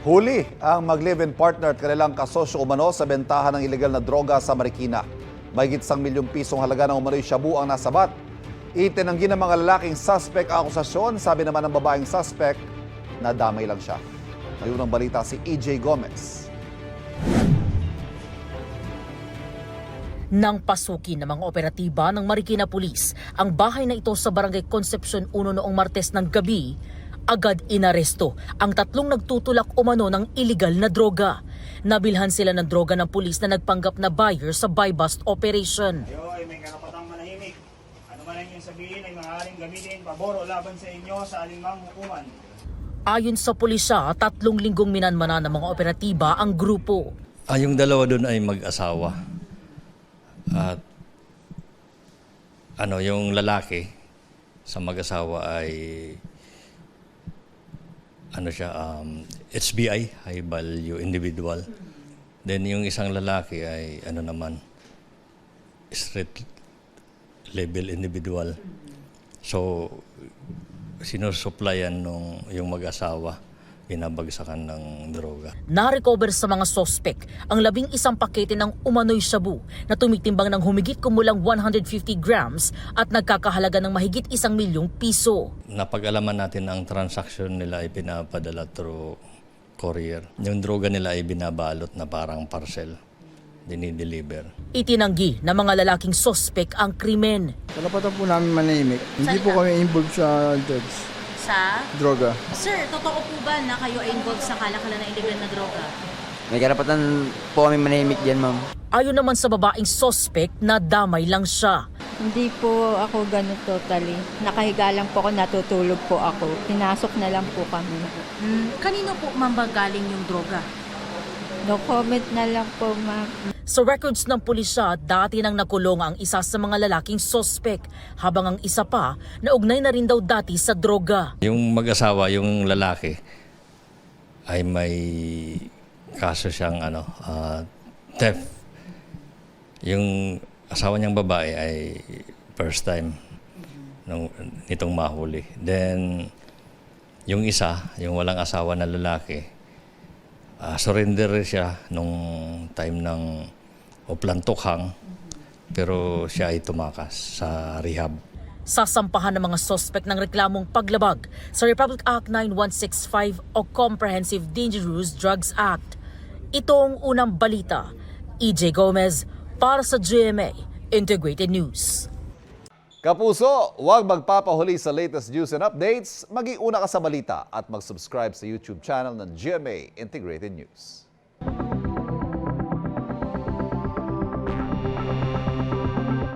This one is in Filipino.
Huli ang mag-live-in partner at kanilang kasosyo umano sa bentahan ng ilegal na droga sa Marikina. Mahigit 1 milyong pisong halaga ng umano'y shabu ang nasabat. Itinanggi ng mga lalaking suspect ang akusasyon. Sabi naman ng babaeng suspect na damay lang siya. Ngayon ang balita si EJ Gomez. Nang pasukin ng mga operatiba ng Marikina Police ang bahay na ito sa Barangay Concepcion 1 noong Martes ng gabi, agad inaresto ang 3 nagtutulak umano ng illegal na droga. Nabilhan sila ng droga ng pulis na nagpanggap na buyer sa buy-bust operation. Kayo ay may karapatang manahimik. Ano man ang inyong sabihin ay maaaring gamitin pabor o laban sa inyo sa alinmang hukuman. Ayon sa pulisya, 3 linggong minanmana ng mga operatiba ang grupo. Yung dalawa doon ay mag-asawa. At yung lalaki sa mag-asawa ay HBI, high value individual. Then yung isang lalaki ay street level individual. So sinusuplayan yung mag-asawa, binabagsakan ng droga. Na-recover sa mga sospek ang 11 pakete ng umano'y shabu na tumitimbang ng humigit kumulang 150 grams at nagkakahalaga ng mahigit 1 milyong piso. Napag-alaman natin ang transaction nila ay pinapadala through courier. Yung droga nila ay binabalot na parang parcel, dinideliver. Itinanggi ng mga lalaking sospek ang krimen. Karapatan po namin manahimik. Hindi po kami involved sa drugs. Sa? Droga. Sir, totoo po ba na kayo ay involved sa kalakalan na illegal na droga? May karapatan po kami manahimik dyan, ma'am. Ayon naman sa babaeng sospek na damay lang siya. Hindi po ako ganun totally. Nakahiga lang po ako, natutulog po ako. Pinasok na lang po kami. Kanino po mamba galing yung droga? No comment na lang po, ma'am. Sa records ng pulisya, dati nang nakulong ang isa sa mga lalaking sospek, habang ang isa pa naugnay na rin daw dati sa droga. Yung mag-asawa, yung lalaki, ay may kaso siyang theft. Yung asawa niyang babae ay first time nitong mahuli. Then, yung isa, yung walang asawa na lalaki, surrender siya nung time ng plantukhang, pero siya ay tumakas sa rehab. Sasampahan ng mga sospek ng reklamong paglabag sa Republic Act 9165 o Comprehensive Dangerous Drugs Act. Ito ang unang balita. EJ Gomez para sa GMA Integrated News. Kapuso, huwag magpapahuli sa latest news and updates. Mag-iuna ka sa balita at mag-subscribe sa YouTube channel ng GMA Integrated News.